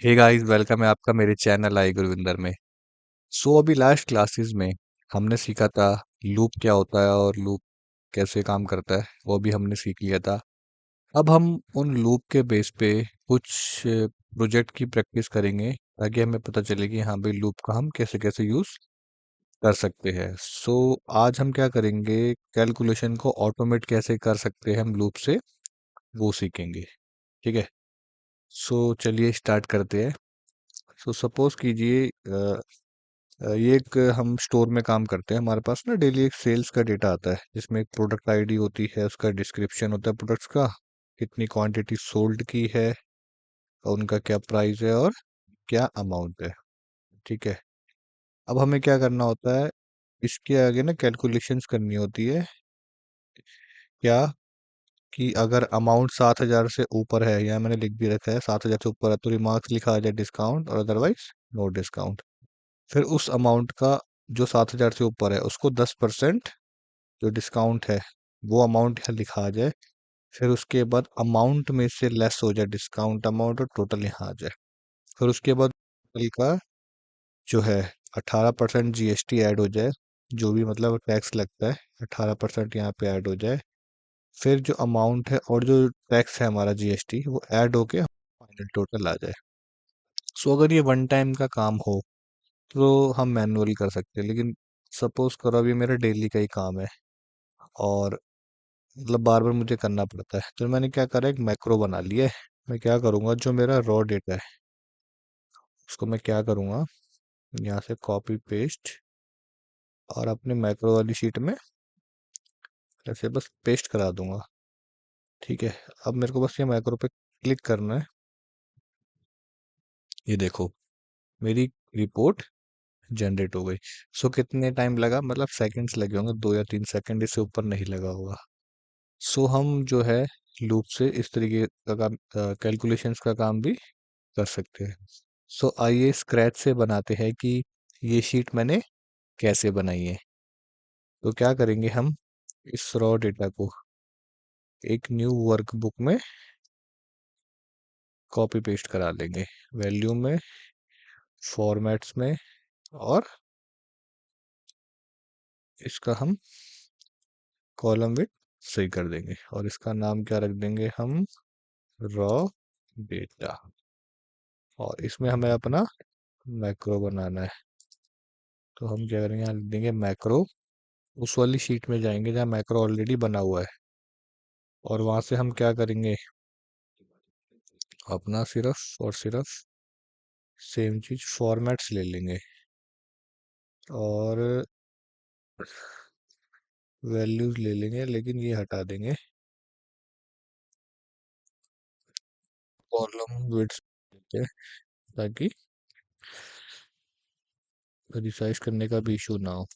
Hey guys, welcome है आपका मेरे चैनल आई गुरविंदर में। अभी लास्ट क्लासेस में हमने सीखा था लूप क्या होता है और लूप कैसे काम करता है, वो भी हमने सीख लिया था। अब हम उन लूप के बेस पे कुछ प्रोजेक्ट की प्रैक्टिस करेंगे ताकि हमें पता चले कि हाँ भाई लूप का हम कैसे कैसे यूज कर सकते हैं। आज हम क्या करेंगे, कैलकुलेशन को ऑटोमेट कैसे कर सकते हैं हम लूप से, वो सीखेंगे। ठीक है। चलिए स्टार्ट करते हैं। सपोज कीजिए ये एक हम स्टोर में काम करते हैं। हमारे पास ना डेली एक सेल्स का डेटा आता है जिसमें एक प्रोडक्ट आईडी होती है, उसका डिस्क्रिप्शन होता है प्रोडक्ट्स का, कितनी क्वांटिटी सोल्ड की है, और उनका क्या प्राइस है और क्या अमाउंट है। ठीक है। अब हमें क्या करना होता है, इसके आगे ना कैलकुलेशंस करनी होती है। क्या कि अगर अमाउंट 7,000 से ऊपर है, या मैंने लिख भी रखा है 7,000 से ऊपर है, तो रिमार्क्स लिखा आ जाए डिस्काउंट, और अदरवाइज नो डिस्काउंट। फिर उस अमाउंट का जो 7,000 से ऊपर है उसको 10% जो डिस्काउंट है वो अमाउंट यहाँ लिखा आ जाए। फिर उसके बाद अमाउंट में से लेस हो जाए डिस्काउंट अमाउंट, और टोटल यहाँ आ जाए। फिर उसके बाद टोटल का जो है 18% जीएसटी ऐड हो जाए, जो भी मतलब टैक्स लगता है 18% यहाँ पे ऐड हो जाए। फिर जो अमाउंट है और जो टैक्स है हमारा जीएसटी वो ऐड होके फाइनल टोटल आ जाए। अगर ये वन टाइम का काम हो तो हम मैनुअली कर सकते हैं, लेकिन सपोज करो अभी मेरा डेली का ही काम है और मतलब बार बार मुझे करना पड़ता है, तो मैंने क्या करा, एक मैक्रो बना लिया है। मैं क्या करूँगा, जो मेरा रॉ डेटा है उसको मैं क्या करूँगा, यहाँ से कॉपी पेस्ट और अपने मैक्रो वाली शीट में ऐसे बस पेस्ट करा दूंगा। ठीक है। अब मेरे को बस ये मैक्रो पे क्लिक करना है। ये देखो, मेरी रिपोर्ट जनरेट हो गई। कितने टाइम लगा, मतलब सेकंड्स लगे होंगे, 2 या 3 सेकंड, इससे ऊपर नहीं लगा होगा। हम जो है लूप से इस तरीके का काम, कैलकुलेशंस का काम भी कर सकते हैं। आइए स्क्रैच से बनाते हैं कि ये शीट मैंने कैसे बनाई है। तो क्या करेंगे, हम इस रॉ डेटा को एक न्यू वर्कबुक में कॉपी पेस्ट करा लेंगे, वैल्यू में, फॉर्मेट्स में, और इसका हम कॉलम विड्थ सही कर देंगे, और इसका नाम क्या रख देंगे हम, रॉ डेटा। और इसमें हमें अपना मैक्रो बनाना है। तो हम क्या करेंगे, यहाँ लिख देंगे मैक्रो। उस वाली शीट में जाएंगे जहाँ मैक्रो ऑलरेडी बना हुआ है, और वहां से हम क्या करेंगे, अपना सिर्फ और सिर्फ सेम चीज फॉर्मेट्स ले लेंगे, और वैल्यूज ले लेंगे, लेकिन ये हटा देंगे, कॉलम विड्थ, ताकि रिसाइज करने का भी इशू ना हो।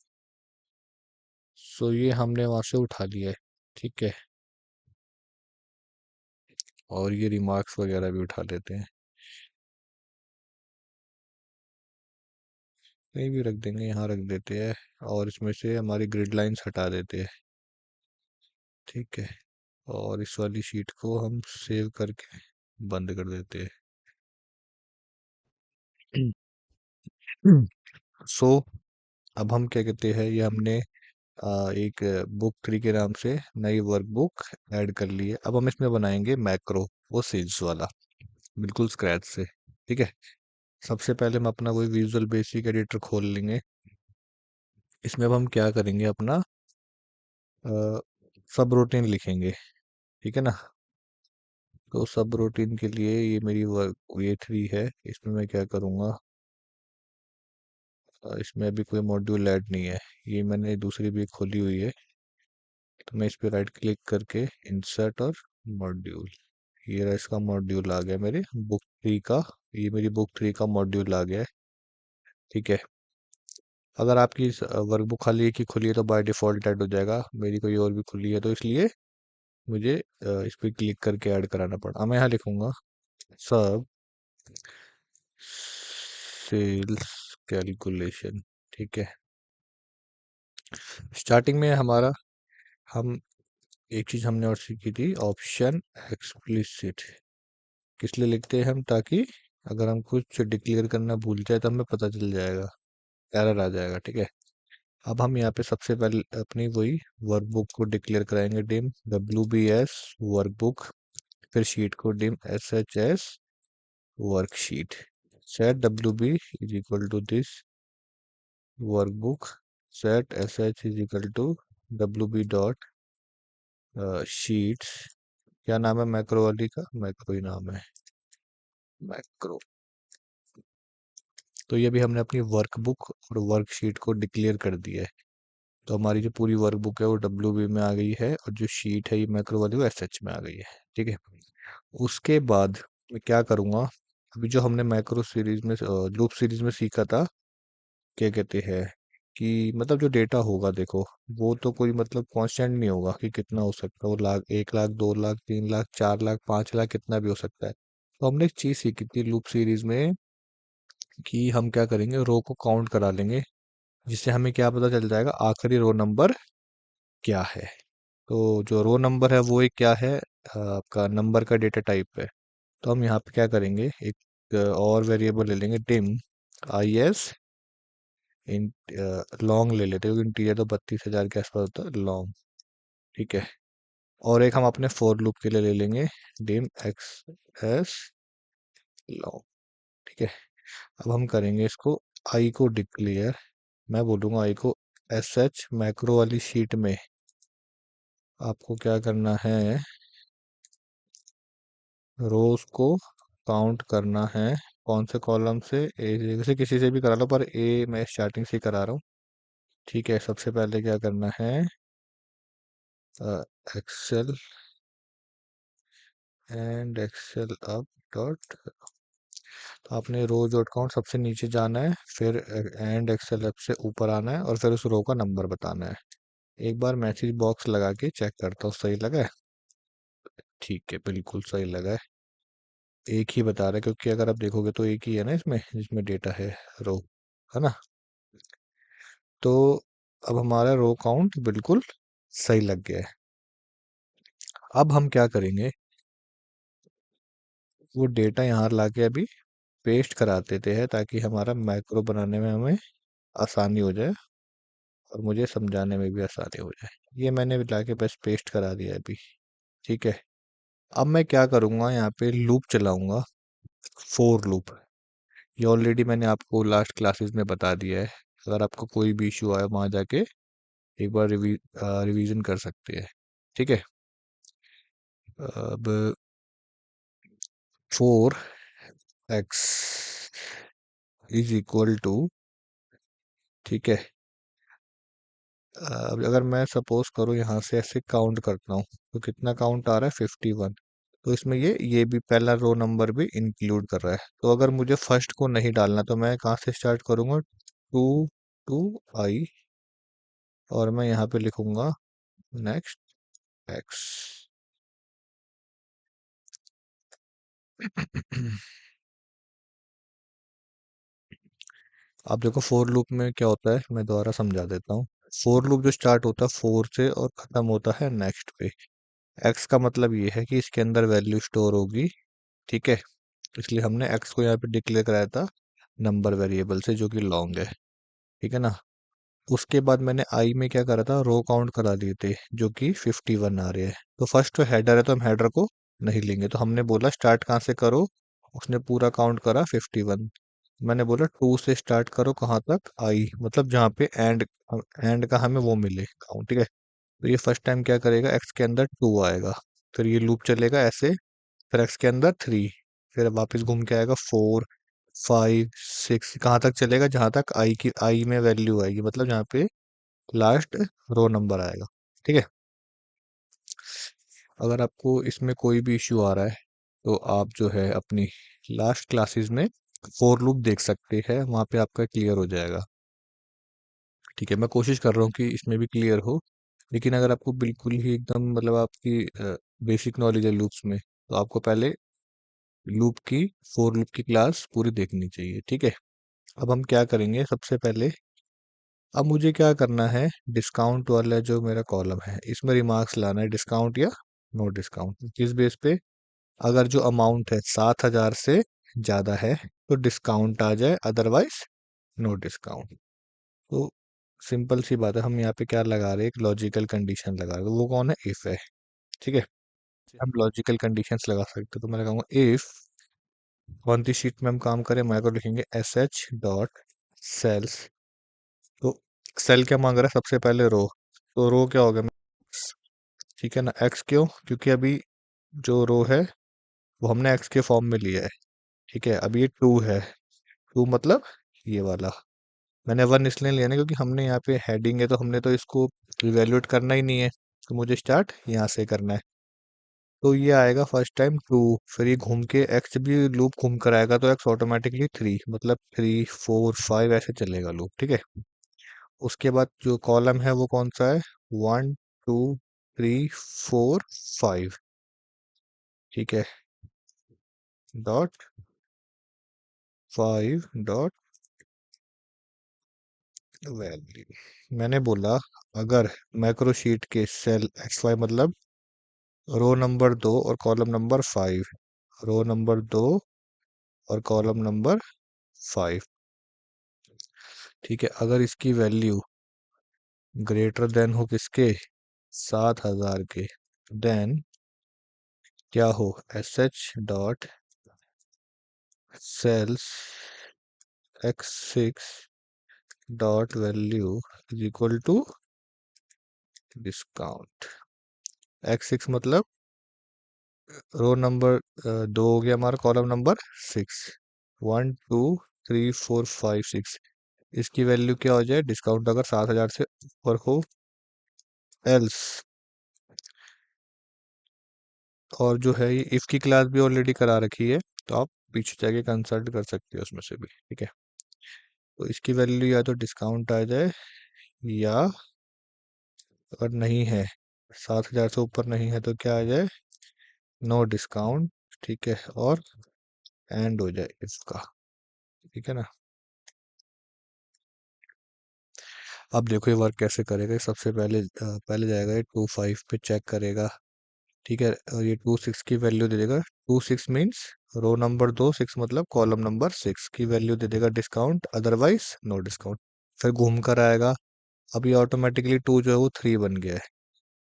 ये हमने वहां से उठा लिया है। ठीक है। और ये रिमार्क्स वगैरह भी उठा लेते हैं, कहीं भी रख देंगे, यहाँ रख देते हैं, और इसमें से हमारी ग्रिड लाइंस हटा देते हैं। ठीक है। और इस वाली शीट को हम सेव करके बंद कर देते हैं। सो अब हम क्या कहते हैं, ये हमने एक बुक 3 के नाम से नई वर्कबुक ऐड कर ली है। अब हम इसमें बनाएंगे मैक्रो, वो सेल्स वाला, बिल्कुल स्क्रैच से। ठीक है। सबसे पहले हम अपना कोई विजुअल बेसिक एडिटर खोल लेंगे। इसमें अब हम क्या करेंगे, अपना सब रूटीन लिखेंगे। ठीक है ना। तो सब रूटीन के लिए ये मेरी वर्क ये 3 है, इसमें मैं क्या करूँगा, इसमें अभी कोई मॉड्यूल ऐड नहीं है, ये मैंने दूसरी भी खोली हुई है। तो मैं इस पे राइट क्लिक करके इंसर्ट और मॉड्यूल, ये रहा, इसका मॉड्यूल आ गया मेरे बुक 3 का। ये मेरी बुक 3 का मॉड्यूल आ गया है। ठीक है। अगर आपकी वर्कबुक खाली एक ही खुली है तो बाय डिफॉल्ट ऐड हो जाएगा, मेरी कोई और भी खुली है तो इसलिए मुझे इस पे क्लिक करके ऐड कराना पड़ा। मैं यहाँ लिखूंगा सब सेल्स कैलकुलेशन। ठीक है। स्टार्टिंग में हमारा, हम एक चीज हमने और सीखी थी, ऑप्शन एक्सप्लिसिट। किस लिए लिखते हैं हम, ताकि अगर हम कुछ डिक्लेयर करना भूल जाए तो हमें पता चल जाएगा, एरर आ जाएगा। ठीक है, अब हम यहाँ पे सबसे पहले अपनी वही वर्कबुक को डिक्लेयर कराएंगे डिम WBS वर्कबुक, फिर शीट को dim SHS worksheet, set WB is equal to this workbook, set SH is equal to WB dot sheets. क्या नाम है मैक्रो वाली का? मैक्रो ही नाम है, मैक्रो। तो ये भी हमने अपनी वर्कबुक और वर्कशीट को डिक्लेयर कर दिया है। तो हमारी जो पूरी वर्कबुक है वो WB में आ गई है, और जो शीट है ये मैक्रो वाली वो SH में आ गई है। ठीक है, उसके बाद मैं क्या करूँगा, अभी जो हमने मैक्रो सीरीज में लूप सीरीज में सीखा था, क्या कहते हैं कि मतलब जो डेटा होगा देखो, वो तो कोई मतलब कांस्टेंट नहीं होगा कि कितना हो सकता है, वो लाख, 1 लाख, 2 लाख, 3 लाख, 4 लाख, 5 लाख, कितना भी हो सकता है। तो हमने एक चीज सीखी थी लूप सीरीज में कि हम क्या करेंगे, रो को काउंट करा लेंगे, जिससे हमें क्या पता चल जाएगा, आखिरी रो नंबर क्या है। तो जो रो नंबर है वो एक क्या है, आपका नंबर का डेटा टाइप है। तो हम यहाँ पे क्या करेंगे, एक और वेरिएबल ले लेंगे डिम IS इन लॉन्ग ले लेते हैं, क्योंकि इंटीजर तो 32,000 के आसपास होता है लॉन्ग। ठीक है, और एक हम अपने फॉर लूप के लिए ले लेंगे डिम XS लॉन्ग। ठीक है, अब हम करेंगे इसको आई को डिक्लेयर, मैं बोलूंगा आई को SH मैक्रो वाली शीट में आपको क्या करना है, रोज को काउंट करना है। कौन से कॉलम से? ए से, किसी से भी करा लो, पर ए मैं स्टार्टिंग से ही करा रहा हूँ। ठीक है, सबसे पहले क्या करना है, Excel and Excel up dot, तो आपने रो डॉट काउंट सबसे नीचे जाना है, फिर एंड एक्सेल अप से ऊपर आना है, और फिर उस रो का नंबर बताना है। एक बार मैसेज बॉक्स लगा के चेक करता हूँ सही लगा है। ठीक है, बिल्कुल सही लगा है, एक ही बता रहा है, क्योंकि अगर आप देखोगे तो एक ही है ना इसमें, जिसमें डेटा है, रो, है ना। तो अब हमारा रो काउंट बिल्कुल सही लग गया है। अब हम क्या करेंगे, वो डेटा यहाँ ला के अभी पेस्ट करा देते हैं, ताकि हमारा मैक्रो बनाने में हमें आसानी हो जाए, और मुझे समझाने में भी आसानी हो जाए। ये मैंने ला के बस पेस्ट करा दिया है अभी। ठीक है, अब मैं क्या करूँगा, यहाँ पे लूप चलाऊंगा, फोर लूप। ये ऑलरेडी मैंने आपको लास्ट क्लासेस में बता दिया है, अगर आपको कोई भी इशू आए वहाँ जाके एक बार रिवीजन कर सकते हैं। ठीक है, अब 4x इज इक्वल टू, ठीक है, अब अगर मैं सपोज करूँ यहाँ से ऐसे काउंट करता हूँ, तो कितना काउंट आ रहा है, 51। तो इसमें ये भी पहला रो नंबर भी इंक्लूड कर रहा है। तो अगर मुझे फर्स्ट को नहीं डालना, तो मैं कहाँ से स्टार्ट करूँगा, 2 to I, और मैं यहाँ पे लिखूंगा नेक्स्ट x। अब देखो फोर लूप में क्या होता है, मैं दोबारा समझा देता हूँ। फोर लूप जो स्टार्ट होता है 4 से और खत्म होता है नेक्स्ट पे। एक्स का मतलब ये है कि इसके अंदर वैल्यू स्टोर होगी। ठीक है, इसलिए हमने एक्स को यहाँ पे डिक्लेयर कराया था नंबर वेरिएबल से, जो कि लॉन्ग है। ठीक है ना। उसके बाद मैंने आई में क्या करा था, रो काउंट करा लिए थे, जो कि 51 आ रहे हैं। तो फर्स्ट तो हेडर है, तो हम हेडर को नहीं लेंगे, तो हमने बोला स्टार्ट कहाँ से करो, उसने पूरा काउंट करा 51। मैंने बोला 2 से स्टार्ट करो, कहाँ तक, आई, मतलब जहाँ पे एंड का हमें वो मिले काउंट। ठीक है, तो ये फर्स्ट टाइम क्या करेगा, एक्स के अंदर 2 आएगा, फिर ये लूप चलेगा ऐसे, फिर एक्स के अंदर 3, फिर वापस घूम के आएगा 4, 5, 6, कहाँ तक चलेगा, जहाँ तक आई में वैल्यू आएगी, मतलब जहाँ पे लास्ट रो नंबर आएगा। ठीक है, अगर आपको इसमें कोई भी इश्यू आ रहा है, तो आप जो है अपनी लास्ट क्लासेस में फोर लूप देख सकते हैं, वहाँ पे आपका क्लियर हो जाएगा। ठीक है, मैं कोशिश कर रहा हूँ कि इसमें भी क्लियर हो, लेकिन अगर आपको बिल्कुल ही एकदम मतलब आपकी बेसिक नॉलेज है लूप्स में, तो आपको पहले लूप की फोर लूप की क्लास पूरी देखनी चाहिए। ठीक है, अब हम क्या करेंगे, सबसे पहले अब मुझे क्या करना है, डिस्काउंट वाला जो मेरा कॉलम है, इसमें रिमार्क्स लाना है, डिस्काउंट या नो डिस्काउंट, किस बेस पे, अगर जो अमाउंट है 7,000 से ज़्यादा है तो डिस्काउंट आ जाए, अदरवाइज नो डिस्काउंट। तो सिंपल सी बात है, हम यहाँ पे क्या लगा रहे हैं, एक लॉजिकल कंडीशन लगा रहे हैं, वो कौन है, इफ है। ठीक है, हम लॉजिकल कंडीशंस लगा सकते हैं, तो मैं लगाऊंगा इफ, कौन सी शीट में हम काम करें, मैं को लिखेंगे एस एच डॉट सेल्स। तो सेल क्या मांग रहा है, सबसे पहले रो, तो रो क्या होगा, ठीक है ना, एक्स क्यों, क्योंकि अभी जो रो है वो हमने एक्स के फॉर्म में लिया है। ठीक है, अब ये टू है, टू मतलब ये वाला, मैंने वन इसलिए लिया ना क्योंकि हमने यहाँ पे हेडिंग है, तो हमने तो इसको इवेल्युएट करना ही नहीं है, तो मुझे स्टार्ट यहाँ से करना है। तो ये आएगा फर्स्ट टाइम टू, फिर ये घूम के एक्स भी लूप घूम कर आएगा, तो एक्स ऑटोमेटिकली थ्री, मतलब थ्री फोर फाइव ऐसे चलेगा लूप। ठीक है, उसके बाद जो कॉलम है वो कौन सा है, one two three four five. ठीक है, डॉट फाइव डॉट वैल्यू। मैंने बोला अगर मैक्रो शीट के सेल एक्स वाई, मतलब रो नंबर दो और column number five, row number दो और कॉलम नंबर फाइव, ठीक है, अगर इसकी वैल्यू ग्रेटर देन हो किसके, 7,000 के, देन क्या हो, S H dot cells X six dot value is equal to discount. X six मतलब रो नंबर दो हो गया हमारा, column number six, one two three four five six, इसकी वैल्यू क्या हो जाए, डिस्काउंट अगर 7,000 से ऊपर हो, एल्स, और जो है ये इफ की क्लास भी ऑलरेडी करा रखी है, तो आप पीछे जाके कंसल्ट कर सकते हो उसमें से भी। ठीक है, तो इसकी वैल्यू या तो डिस्काउंट आ जाए, या अगर नहीं है, 7,000 से ऊपर नहीं है, तो क्या आ जाए, नो डिस्काउंट। ठीक है, और एंड हो जाए इसका। ठीक है ना, अब देखो ये वर्क कैसे करेगा, ये सबसे पहले पहले जाएगा, ये टू फाइव पे चेक करेगा। ठीक है, और ये टू सिक्स की वैल्यू दे देगा, two six means row number दो, सिक्स मतलब कॉलम नंबर सिक्स की वैल्यू दे देगा डिस्काउंट, अदरवाइज नो डिस्काउंट। फिर घूम कर आएगा, अब ये ऑटोमेटिकली टू जो है वो थ्री बन गया है।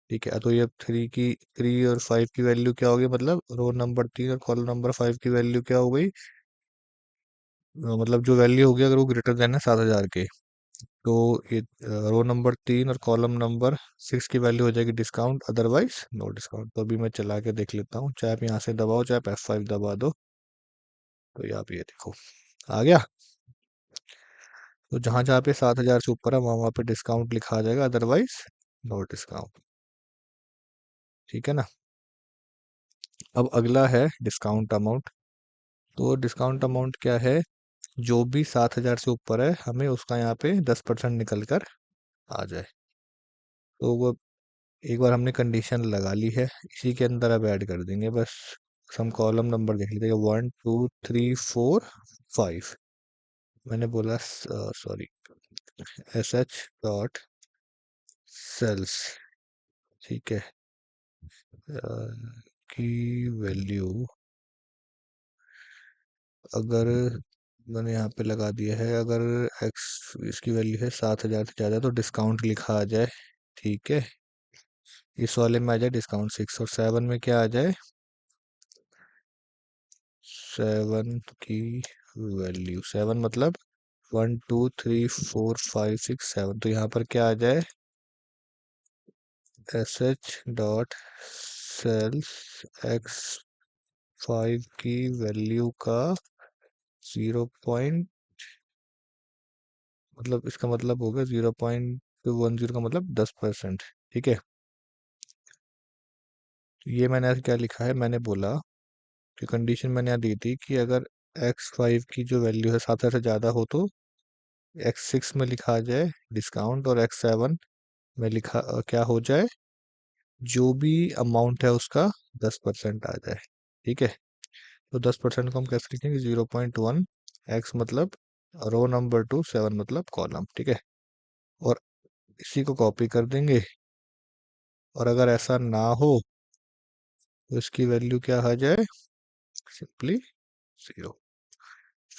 ठीक है, तो ये थ्री की, थ्री और फाइव की वैल्यू क्या होगी, मतलब रो नंबर तीन और कॉलम नंबर फाइव की वैल्यू क्या हो गई, मतलब जो वैल्यू होगी अगर वो ग्रेटर देन है 7,000 के, तो ये रो नंबर तीन और कॉलम नंबर सिक्स की वैल्यू हो जाएगी डिस्काउंट, अदरवाइज नो डिस्काउंट। तो अभी मैं चला के देख लेता हूँ, चाहे आप यहाँ से दबाओ चाहे आप F5 दबा दो, तो ये आप ये देखो आ गया। तो जहाँ जहाँ पे 7,000 से ऊपर है वहाँ वहाँ पे डिस्काउंट लिखा आ जाएगा, अदरवाइज नो डिस्काउंट। ठीक है ना, अब अगला है डिस्काउंट अमाउंट। तो डिस्काउंट अमाउंट क्या है, जो भी 7,000 से ऊपर है हमें उसका यहाँ पे 10% निकल कर आ जाए। तो वो एक बार हमने कंडीशन लगा ली है, इसी के अंदर अब ऐड कर देंगे बस। हम कॉलम नंबर देख लीजिएगा, one two three four five, मैंने बोला sorry, S H dot cells. ठीक है, की वैल्यू अगर मैंने यहाँ पे लगा दिया है, अगर एक्स इसकी वैल्यू है 7,000 से ज़्यादा तो डिस्काउंट लिखा आ जाए। ठीक है, इस वाले में आ जाए डिस्काउंट सिक्स, और सेवन में क्या आ जाए, सेवन की वैल्यू, सेवन मतलब one two three four five six seven, तो यहाँ पर क्या आ जाए, S H dot cells X five की वैल्यू का 0 मतलब इसका मतलब हो गया 0.10 का मतलब 10%। ठीक है, तो ये मैंने ऐसे क्या लिखा है, मैंने बोला कि कंडीशन मैंने यहाँ दी थी कि अगर एक्स फाइव की जो वैल्यू है 7,000 से ज़्यादा हो तो एक्स सिक्स में लिखा आ जाए डिस्काउंट, और एक्स सेवन में लिखा क्या हो जाए, जो भी अमाउंट है उसका 10% आ जाए। ठीक है, तो 10% को हम कैसे लिखेंगे, 0.1, एक्स मतलब रो नंबर टू, सेवन मतलब कॉलम। ठीक है, और इसी को कॉपी कर देंगे, और अगर ऐसा ना हो तो इसकी वैल्यू क्या आ जाए, सिंपली 0।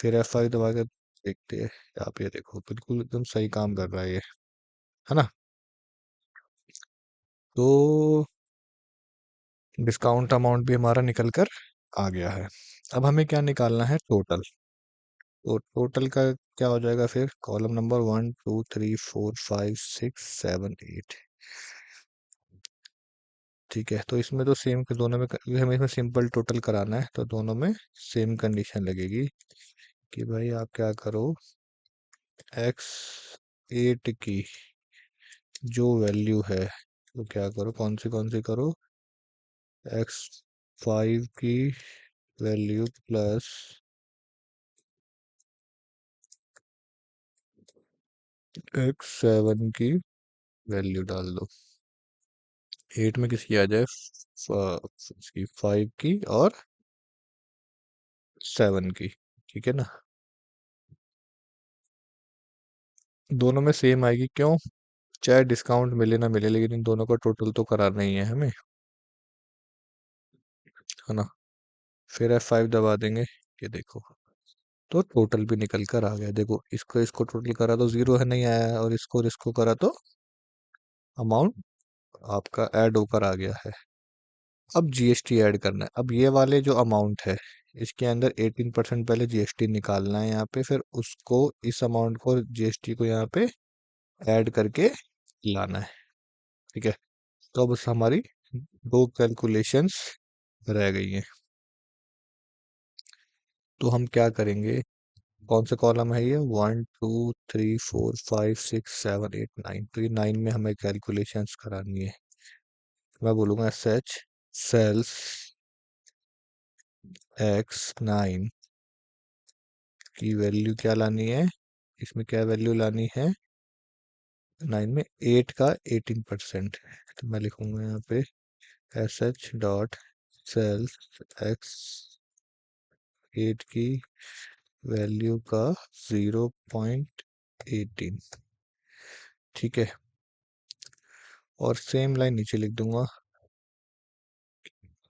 फिर F5 दबा के देखते हैं। आप ये देखो बिल्कुल एकदम सही काम कर रहा है ये, है ना। तो डिस्काउंट अमाउंट भी हमारा निकल कर आ गया है। अब हमें क्या निकालना है, टोटल। तो टोटल का क्या हो जाएगा फिर, कॉलम नंबर 1 2 3 4 5 6 7 8। ठीक है, तो इसमें तो सेम, दोनों में हमें इसमें सिंपल टोटल कराना है, तो दोनों में सेम कंडीशन लगेगी कि भाई आप क्या करो, x8 की जो वैल्यू है, तो क्या करो, कौन सी करो, x5 की वैल्यू प्लस x7 की वैल्यू डाल दो। 8 में किसकी आ जाए, इसकी 5 की और 7 की। ठीक है ना, दोनों में सेम आएगी, क्यों, चाहे डिस्काउंट मिले ना मिले, लेकिन इन दोनों का टोटल तो कराना ही है हमें, है ना। फिर F5 दबा देंगे, ये देखो, तो टोटल भी निकल कर आ गया। देखो, इसको इसको टोटल करा तो जीरो है, नहीं आया, और इसको करा तो अमाउंट आपका ऐड होकर आ गया है। अब जीएसटी ऐड करना है। अब ये वाले जो अमाउंट है, इसके अंदर 18% पहले जीएसटी निकालना है यहाँ पे, फिर उसको, इस अमाउंट को, जीएसटी को यहाँ पे ऐड करके लाना है। ठीक है, तो अब बस हमारी दो कैलकुलेशंस रह गई हैं। तो हम क्या करेंगे, कौन सा कॉलम है ये, 1 2 3 4 5 6 7 8 9, तो ये 9 में हमें कैलकुलेशंस करानी है। मैं बोलूँगा सच, सेल्स x9 की वैल्यू क्या लानी है, इसमें क्या वैल्यू लानी है, 9 में 8 का 18%। तो मैं लिखूंगा यहाँ पे S H dot cells x8 की वैल्यू का 0.18। ठीक है, और सेम लाइन नीचे लिख दूंगा,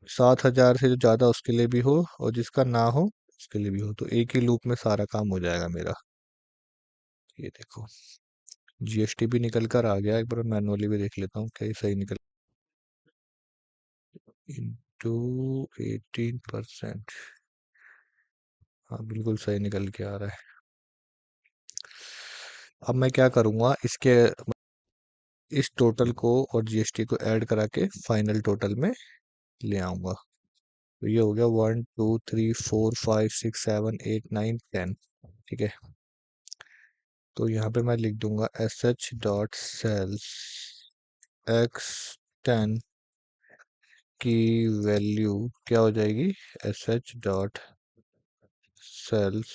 7,000 से जो ज़्यादा उसके लिए भी हो, और जिसका ना हो उसके लिए भी हो, तो एक ही लूप में सारा काम हो जाएगा मेरा। ये देखो, जीएसटी भी निकल कर आ गया, एक बार मैनुअली भी देख लेता हूँ क्या ये सही निकल, इंटू 18%। हाँ, बिल्कुल सही निकल के आ रहा है। अब मैं क्या करूँगा, इसके, इस टोटल को और जीएसटी को ऐड करा के फाइनल टोटल में ले आऊँगा। तो ये हो गया 1 2 3 4 5 6 7 8 9 10। ठीक है, तो यहाँ पे मैं लिख दूंगा S H dot sales x10 की वैल्यू क्या हो जाएगी, S H dot cells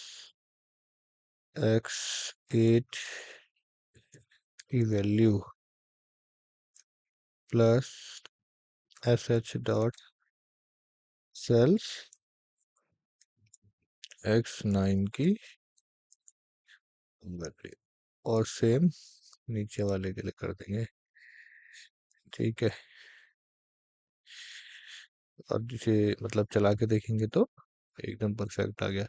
x8 की value plus S H dot cells x9 की वैल्यू, और सेम नीचे वाले के लिए कर देंगे। ठीक है, अब जिसे मतलब चला के देखेंगे तो एकदम परफेक्ट आ गया।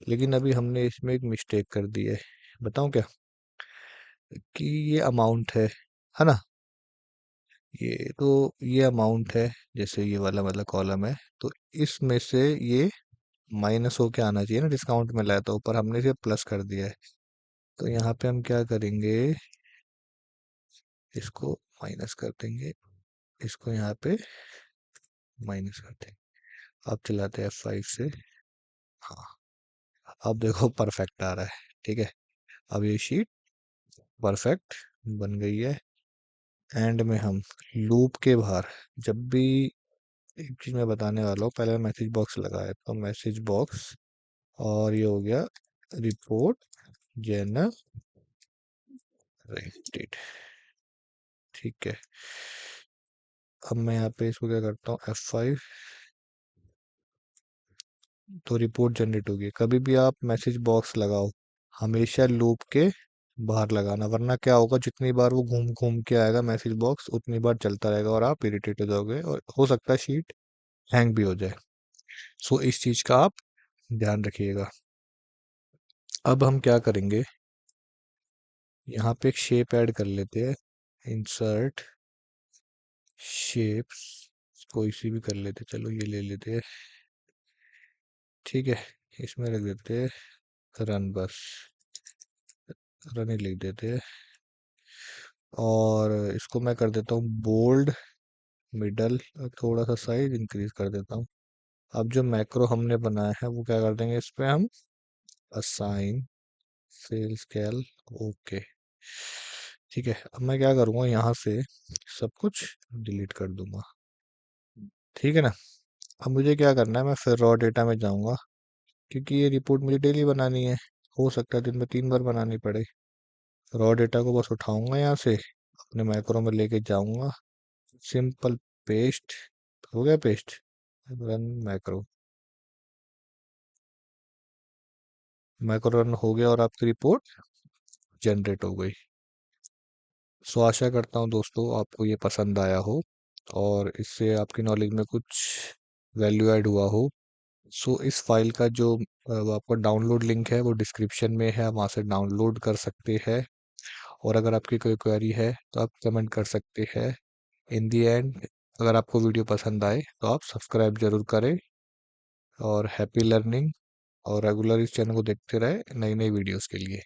लेकिन अभी हमने इसमें एक मिस्टेक कर दी है, बताऊं क्या, कि ये अमाउंट है ना, ये अमाउंट है, जैसे ये वाला मतलब कॉलम है, तो इसमें से ये माइनस होके आना चाहिए ना, डिस्काउंट में लाया, तो ऊपर हमने इसे प्लस कर दिया है। तो यहाँ पे हम क्या करेंगे, इसको माइनस कर देंगे, इसको यहाँ पे माइनस कर देंगे। अब चलाते हैं F5 से। हाँ, अब देखो परफेक्ट आ रहा है। ठीक है, अब ये शीट परफेक्ट बन गई है। एंड में हम लूप के बाहर, जब भी, एक चीज मैं बताने वाला हूँ, पहले मैसेज बॉक्स लगाया, तो मैसेज बॉक्स, और ये हो गया रिपोर्ट जनरेटेड। ठीक है, अब मैं यहाँ पे इसको क्या करता हूँ, F5, तो रिपोर्ट जनरेट होगी। कभी भी आप मैसेज बॉक्स लगाओ, हमेशा लूप के बाहर लगाना, वरना क्या होगा, जितनी बार वो घूम घूम के आएगा मैसेज बॉक्स, उतनी बार चलता रहेगा और आप इरिटेट हो जाओगे, और हो सकता है शीट हैंग भी हो जाए। सो इस चीज का आप ध्यान रखिएगा। अब हम क्या करेंगे, यहाँ पे एक शेप ऐड कर लेते हैं। इंसर्ट शेप्स, कोई सी भी कर लेते, चलो ये ले लेते हैं। ठीक है, इसमें रख देते हैं रन, बस रन ही लिख देते हैं। और इसको मैं कर देता हूँ बोल्ड, मिडल, थोड़ा सा साइज इंक्रीज कर देता हूँ। अब जो मैक्रो हमने बनाया है वो क्या कर देंगे, इस पे हम असाइन सेल स्केल, ओके। ठीक है, अब मैं क्या करूँगा, यहाँ से सब कुछ डिलीट कर दूंगा। ठीक है ना। अब मुझे क्या करना है, मैं फिर रॉ डेटा में जाऊंगा, क्योंकि ये रिपोर्ट मुझे डेली बनानी है। हो सकता है दिन में 3 बार बनानी पड़े। रॉ डेटा को बस उठाऊंगा यहाँ से, अपने मैक्रो में लेके जाऊंगा, सिंपल पेस्ट, हो गया paste, run macro, macro run हो गया और आपकी रिपोर्ट जनरेट हो गई। सो आशा करता हूँ दोस्तों आपको ये पसंद आया हो और इससे आपकी नॉलेज में कुछ वैल्यू ऐड हुआ हो। सो इस फाइल का जो वो आपका डाउनलोड लिंक है वो डिस्क्रिप्शन में है, आप वहाँ से डाउनलोड कर सकते हैं। और अगर आपकी कोई क्वेरी है तो आप कमेंट कर सकते हैं। इन दी एंड, अगर आपको वीडियो पसंद आए तो आप सब्सक्राइब जरूर करें। और हैप्पी लर्निंग, और रेगुलर इस चैनल को देखते रहे नई नई वीडियोस के लिए।